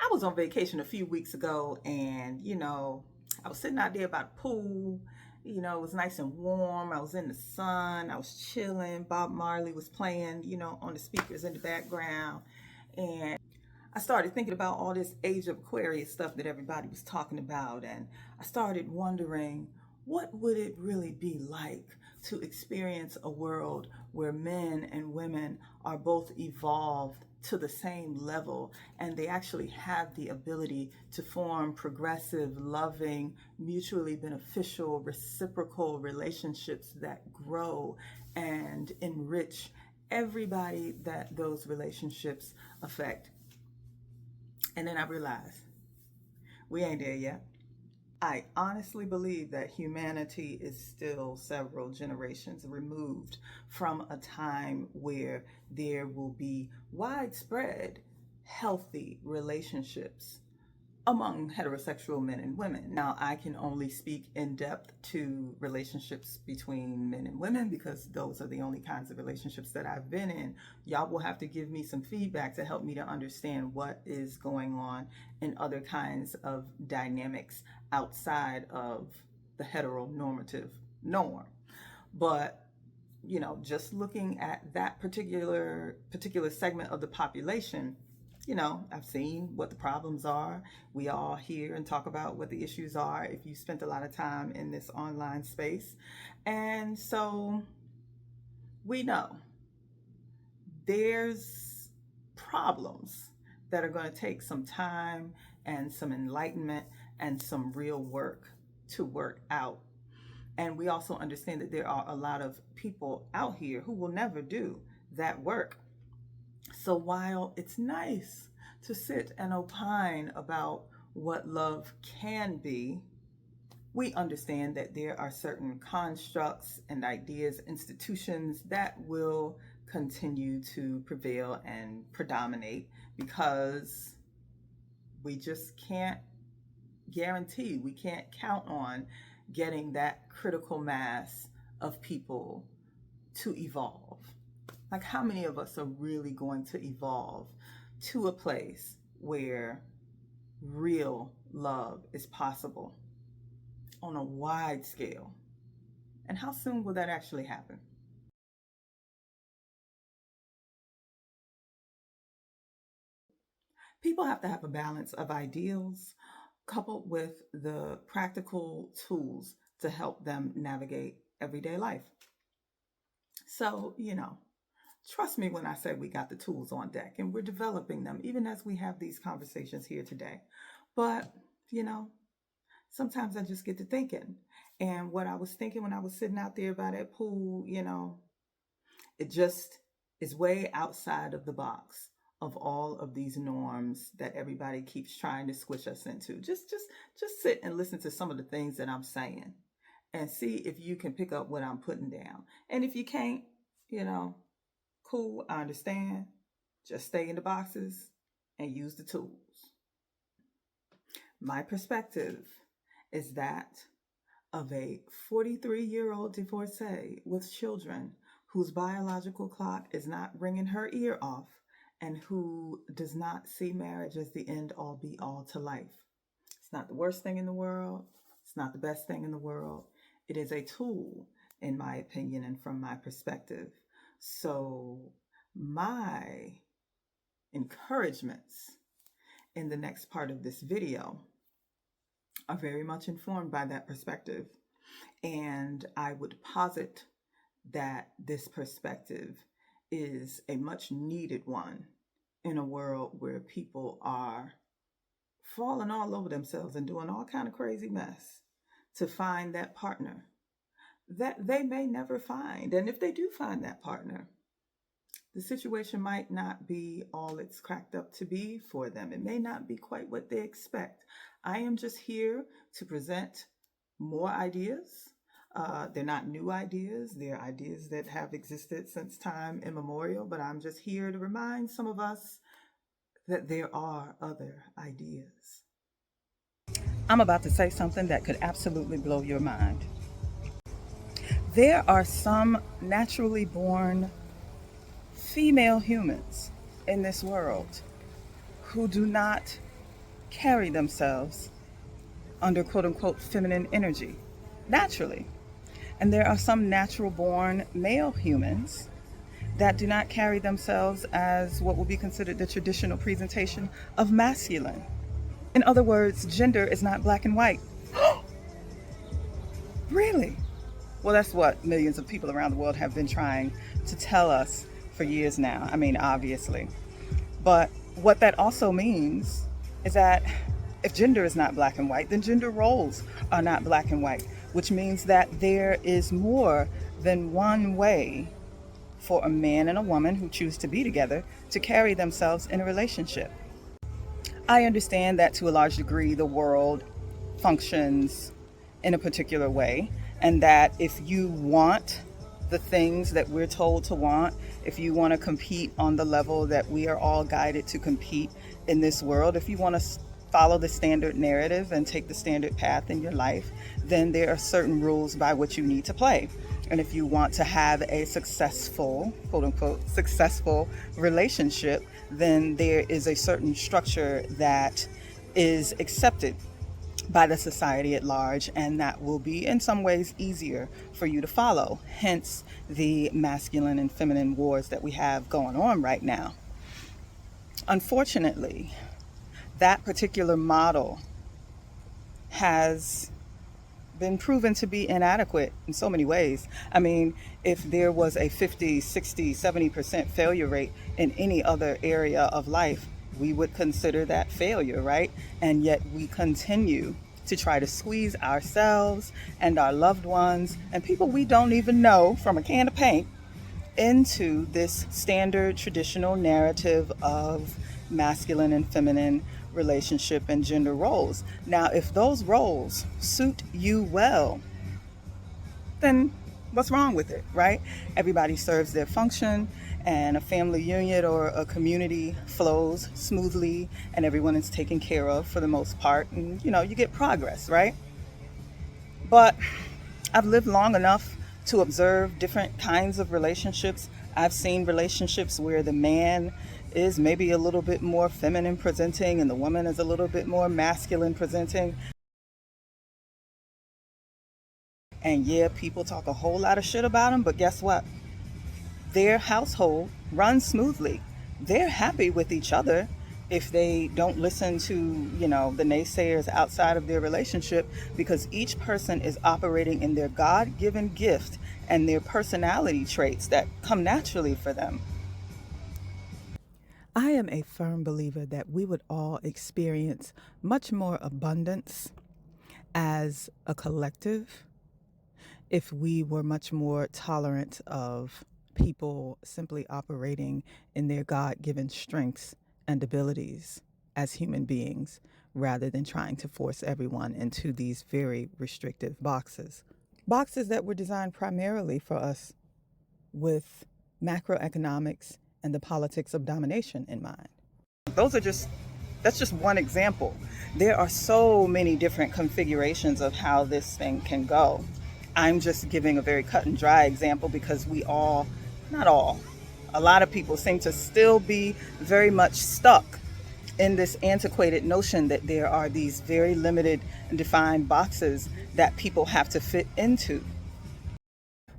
I was on vacation a few weeks ago and, I was sitting out there by the pool. It was nice and warm. I was in the sun. I was chilling. Bob Marley was playing, on the speakers in the background. And I started thinking about all this Age of Aquarius stuff that everybody was talking about. And I started wondering, what would it really be like to experience a world where men and women are both evolved to the same level and they actually have the ability to form progressive, loving, mutually beneficial, reciprocal relationships that grow and enrich everybody that those relationships affect. And then I realized we ain't there yet. I honestly believe that humanity is still several generations removed from a time where there will be widespread healthy relationships among heterosexual men and women. Now, I can only speak in depth to relationships between men and women because those are the only kinds of relationships that I've been in. Y'all will have to give me some feedback to help me to understand what is going on in other kinds of dynamics outside of the heteronormative norm. But just looking at that particular segment of the population, I've seen what the problems are. We all hear and talk about what the issues are if you spent a lot of time in this online space. And so we know there's problems that are going to take some time and some enlightenment and some real work to work out. And we also understand that there are a lot of people out here who will never do that work. So while it's nice to sit and opine about what love can be, we understand that there are certain constructs and ideas, institutions that will continue to prevail and predominate because we just can't guarantee, we can't count on getting that critical mass of people to evolve. Like, how many of us are really going to evolve to a place where real love is possible on a wide scale? And how soon will that actually happen? People have to have a balance of ideals coupled with the practical tools to help them navigate everyday life. So, trust me when I say we got the tools on deck and we're developing them, even as we have these conversations here today. But, sometimes I just get to thinking. And what I was thinking when I was sitting out there by that pool, it just is way outside of the box of all of these norms that everybody keeps trying to squish us into. Just sit and listen to some of the things that I'm saying and see if you can pick up what I'm putting down. And if you can't, cool, I understand. Just stay in the boxes and use the tools. My perspective is that of a 43-year-old divorcee with children whose biological clock is not ringing her ear off and who does not see marriage as the end all be all to life. It's not the worst thing in the world. It's not the best thing in the world. It is a tool, in my opinion, and from my perspective. So my encouragements in the next part of this video are very much informed by that perspective. And I would posit that this perspective is a much needed one in a world where people are falling all over themselves and doing all kind of crazy mess to find that partner that they may never find. And if they do find that partner, the situation might not be all it's cracked up to be for them. It may not be quite what they expect. I am just here to present more ideas. They're not new ideas. They're ideas that have existed since time immemorial, but I'm just here to remind some of us that there are other ideas. I'm about to say something that could absolutely blow your mind. There are some naturally born female humans in this world who do not carry themselves under quote unquote feminine energy naturally. And there are some natural born male humans that do not carry themselves as what would be considered the traditional presentation of masculine. In other words, gender is not black and white. Really? Well, that's what millions of people around the world have been trying to tell us for years now. I mean, obviously. But what that also means is that if gender is not black and white, then gender roles are not black and white, which means that there is more than one way for a man and a woman who choose to be together to carry themselves in a relationship. I understand that to a large degree the world functions in a particular way, and that if you want the things that we're told to want, if you want to compete on the level that we are all guided to compete in this world, if you want to follow the standard narrative and take the standard path in your life, then there are certain rules by which you need to play. And if you want to have a successful, quote unquote, successful relationship, then there is a certain structure that is accepted by the society at large, and that will be in some ways easier for you to follow. Hence the masculine and feminine wars that we have going on right now. Unfortunately, that particular model has been proven to be inadequate in so many ways. I mean, if there was a 50, 60, 70% failure rate in any other area of life, we would consider that failure, right? And yet we continue to try to squeeze ourselves and our loved ones and people we don't even know from a can of paint into this standard traditional narrative of masculine and feminine relationship and gender roles. Now, if those roles suit you well, then what's wrong with it, right? Everybody serves their function, and a family unit or a community flows smoothly, and everyone is taken care of for the most part, and you get progress, right? But I've lived long enough to observe different kinds of relationships. I've seen relationships where the man is maybe a little bit more feminine presenting and the woman is a little bit more masculine presenting. And yeah, people talk a whole lot of shit about them, but guess what? Their household runs smoothly. They're happy with each other if they don't listen to, the naysayers outside of their relationship, because each person is operating in their God-given gift and their personality traits that come naturally for them. I am a firm believer that we would all experience much more abundance as a collective if we were much more tolerant of people simply operating in their God-given strengths and abilities as human beings, rather than trying to force everyone into these very restrictive boxes. Boxes that were designed primarily for us with macroeconomics and the politics of domination in mind. That's just one example. There are so many different configurations of how this thing can go. I'm just giving a very cut and dry example because not all, a lot of people seem to still be very much stuck in this antiquated notion that there are these very limited and defined boxes that people have to fit into.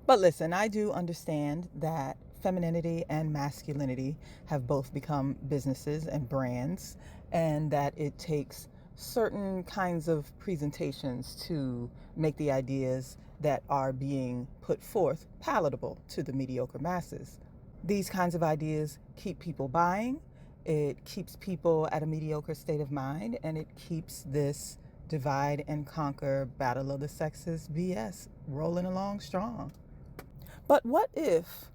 But listen, I do understand that femininity and masculinity have both become businesses and brands, and that it takes certain kinds of presentations to make the ideas that are being put forth palatable to the mediocre masses. These kinds of ideas keep people buying, it keeps people at a mediocre state of mind, and it keeps this divide and conquer battle of the sexes BS rolling along strong. But what if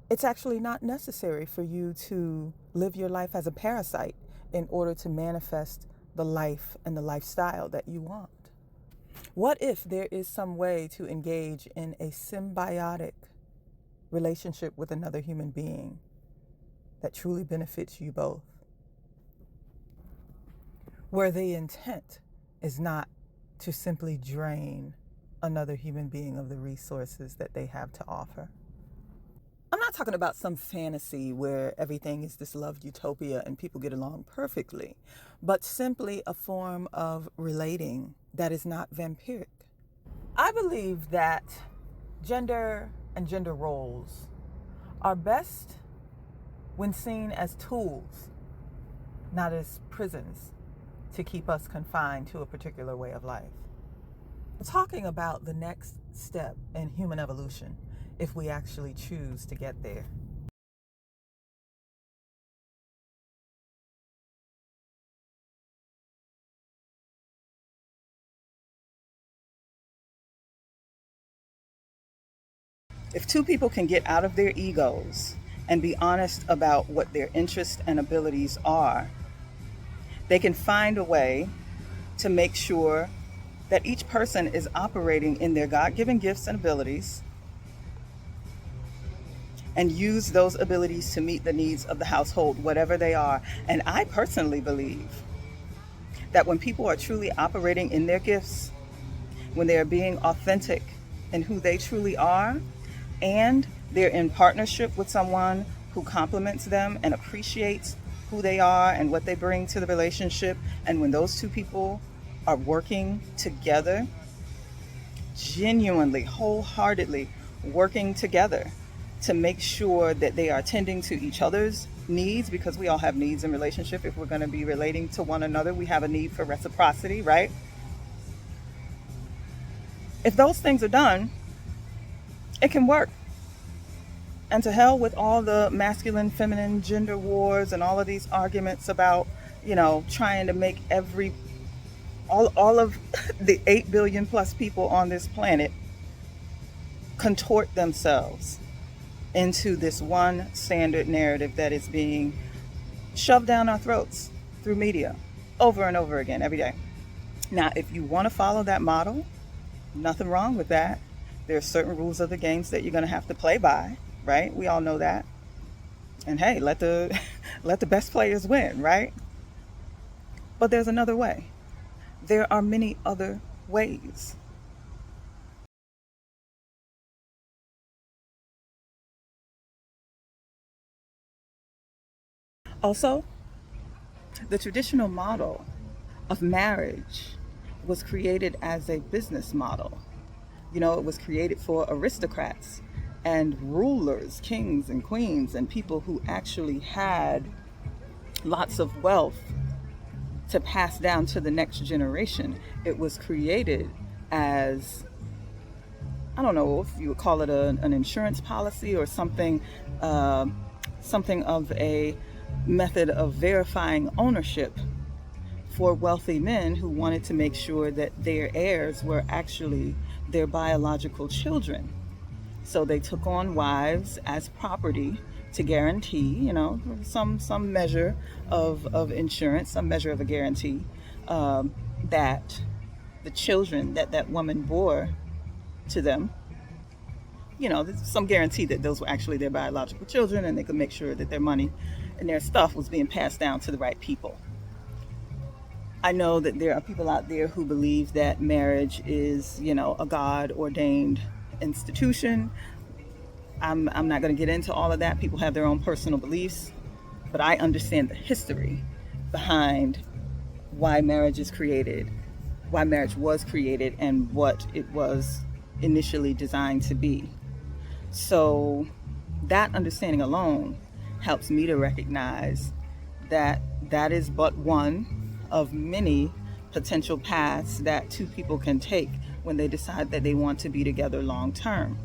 it's actually not necessary for you to live your life as a parasite in order to manifest the life and the lifestyle that you want? What if there is some way to engage in a symbiotic relationship with another human being that truly benefits you both, where the intent is not to simply drain another human being of the resources that they have to offer? I'm not not talking about some fantasy where everything is this love utopia and people get along perfectly, but simply a form of relating that is not vampiric. I believe that gender and gender roles are best when seen as tools, not as prisons to keep us confined to a particular way of life. Talking about the next step in human evolution, if we actually choose to get there. If two people can get out of their egos and be honest about what their interests and abilities are, they can find a way to make sure that each person is operating in their God-given gifts and abilities and use those abilities to meet the needs of the household, whatever they are. And I personally believe that when people are truly operating in their gifts, when they are being authentic in who they truly are, and they're in partnership with someone who compliments them and appreciates who they are and what they bring to the relationship, and when those two people are working together, genuinely, wholeheartedly working together to make sure that they are tending to each other's needs, because we all have needs in relationship. If we're going to be relating to one another, we have a need for reciprocity, right? If those things are done, it can work. And to hell with all the masculine, feminine, gender wars and all of these arguments about, trying to make all of the 8 billion plus people on this planet contort themselves into this one standard narrative that is being shoved down our throats through media over and over again every day. Now, if you want to follow that model, nothing wrong with that. There are certain rules of the games that you're going to have to play by, right? We all know that. And hey, let the best players win, right? But there's another way. There are many other ways. Also, the traditional model of marriage was created as a business model. It was created for aristocrats and rulers, kings and queens, and people who actually had lots of wealth to pass down to the next generation. It was created as, I don't know if you would call it an insurance policy or something of a method of verifying ownership for wealthy men who wanted to make sure that their heirs were actually their biological children. So they took on wives as property to guarantee, some measure of insurance, some measure of a guarantee that the children that woman bore to them, some guarantee that those were actually their biological children, and they could make sure that their money and their stuff was being passed down to the right people. I know that there are people out there who believe that marriage is, a God-ordained institution. I'm not going to get into all of that. People have their own personal beliefs, but I understand the history behind why marriage was created, and what it was initially designed to be. So that understanding alone helps me to recognize that that is but one of many potential paths that two people can take when they decide that they want to be together long term.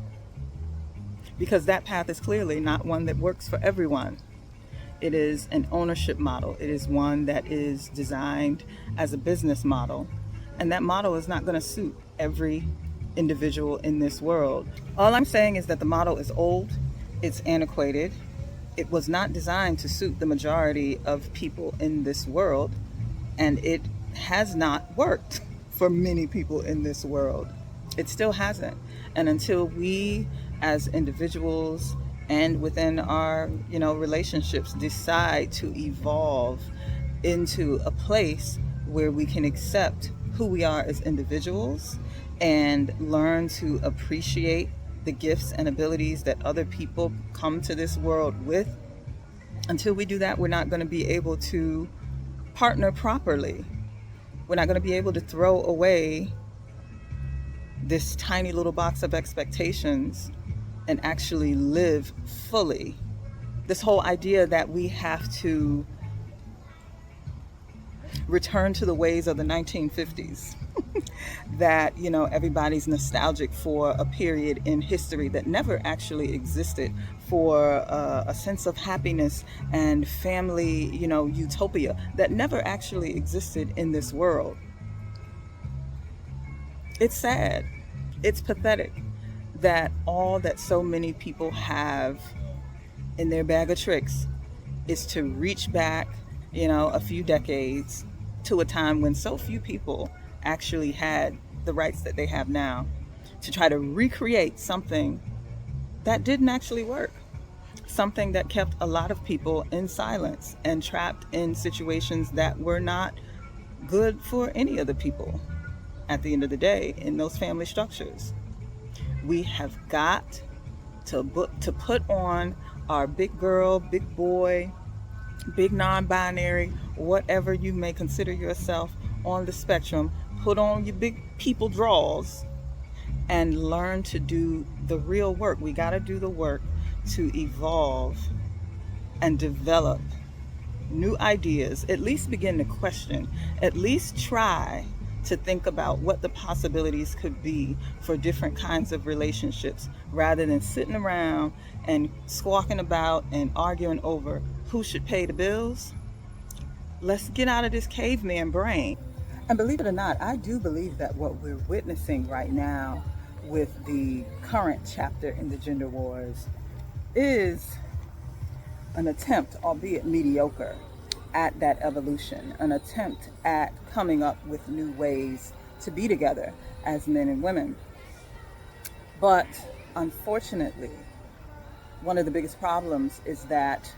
Because that path is clearly not one that works for everyone. It is an ownership model. It is one that is designed as a business model. And that model is not going to suit every individual in this world. All I'm saying is that the model is old, it's antiquated. It was not designed to suit the majority of people in this world, and it has not worked for many people in this world. It still hasn't. And until we as individuals and within our, relationships decide to evolve into a place where we can accept who we are as individuals and learn to appreciate the gifts and abilities that other people come to this world with, until we do that, we're not going to be able to partner properly. We're not going to be able to throw away this tiny little box of expectations and actually live fully. This whole idea that we have to return to the ways of the 1950s, that, you know, everybody's nostalgic for a period in history that never actually existed, for a sense of happiness and family, you know, utopia that never actually existed in this world. It's sad. It's pathetic that all that so many people have in their bag of tricks is to reach back, you know, a few decades to a time when so few people actually had the rights that they have now, to try to recreate something that didn't actually work, something that kept a lot of people in silence and trapped in situations that were not good for any of the people at the end of the day in those family structures. We have got to put on our big girl, big boy, big non-binary, whatever you may consider yourself on the spectrum, put on your big people draws and learn to do the real work. We got to do the work to evolve and develop new ideas, at least begin to question, at least try to think about what the possibilities could be for different kinds of relationships, rather than sitting around and squawking about and arguing over who should pay the bills. Let's get out of this caveman brain. And believe it or not, I do believe that what we're witnessing right now with the current chapter in the gender wars is an attempt, albeit mediocre, at that evolution, an attempt at coming up with new ways to be together as men and women. But unfortunately, one of the biggest problems is that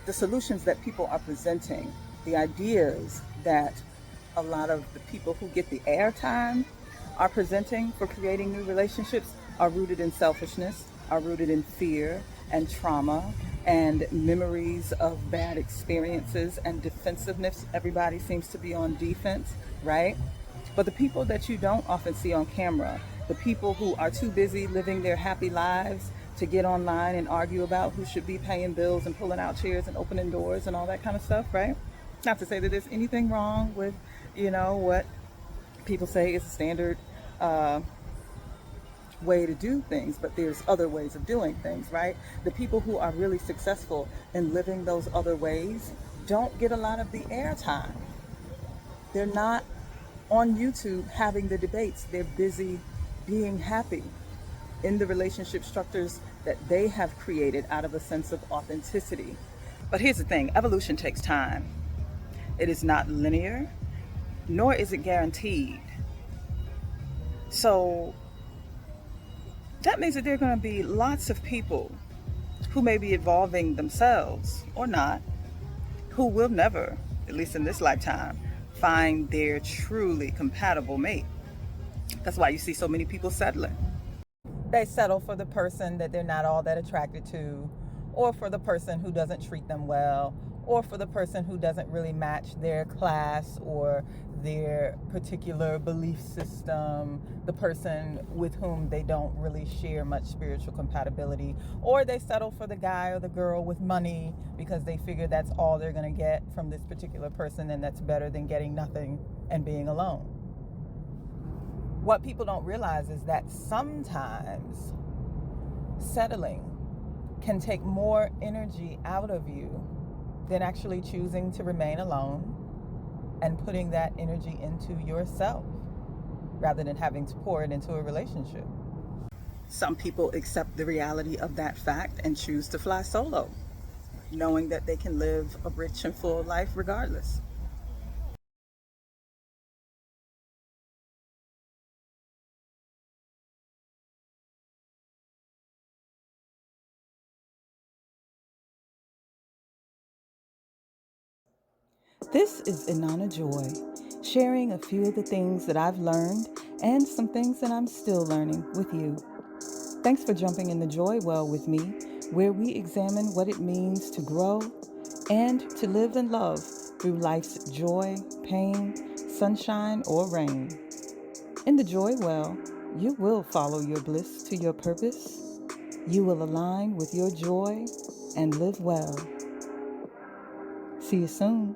the solutions that people are presenting, the ideas that a lot of the people who get the airtime are presenting for creating new relationships, are rooted in selfishness, are rooted in fear and trauma and memories of bad experiences and defensiveness. Everybody seems to be on defense, right? But the people that you don't often see on camera, the people who are too busy living their happy lives to get online and argue about who should be paying bills and pulling out chairs and opening doors and all that kind of stuff, right? Not to say that there's anything wrong with, you know, what people say is a standard way to do things, but there's other ways of doing things, right? The people who are really successful in living those other ways don't get a lot of the airtime. They're not on YouTube having the debates. They're busy being happy in the relationship structures that they have created out of a sense of authenticity. But here's the thing, evolution takes time. It is not linear, nor is it guaranteed. So that means that there are going to be lots of people who may be evolving themselves or not, who will never, at least in this lifetime, find their truly compatible mate. That's why you see so many people settling. They settle for the person that they're not all that attracted to, or for the person who doesn't treat them well, or for the person who doesn't really match their class or their particular belief system, the person with whom they don't really share much spiritual compatibility, or they settle for the guy or the girl with money because they figure that's all they're going to get from this particular person, and that's better than getting nothing and being alone. What people don't realize is that sometimes settling can take more energy out of you than actually choosing to remain alone and putting that energy into yourself rather than having to pour it into a relationship. Some people accept the reality of that fact and choose to fly solo, knowing that they can live a rich and full life regardless. This is Inanna Joy, sharing a few of the things that I've learned and some things that I'm still learning with you. Thanks for jumping in the joy well with me, where we examine what it means to grow and to live and love through life's joy, pain, sunshine, or rain. In the joy well, you will follow your bliss to your purpose. You will align with your joy and live well. See you soon.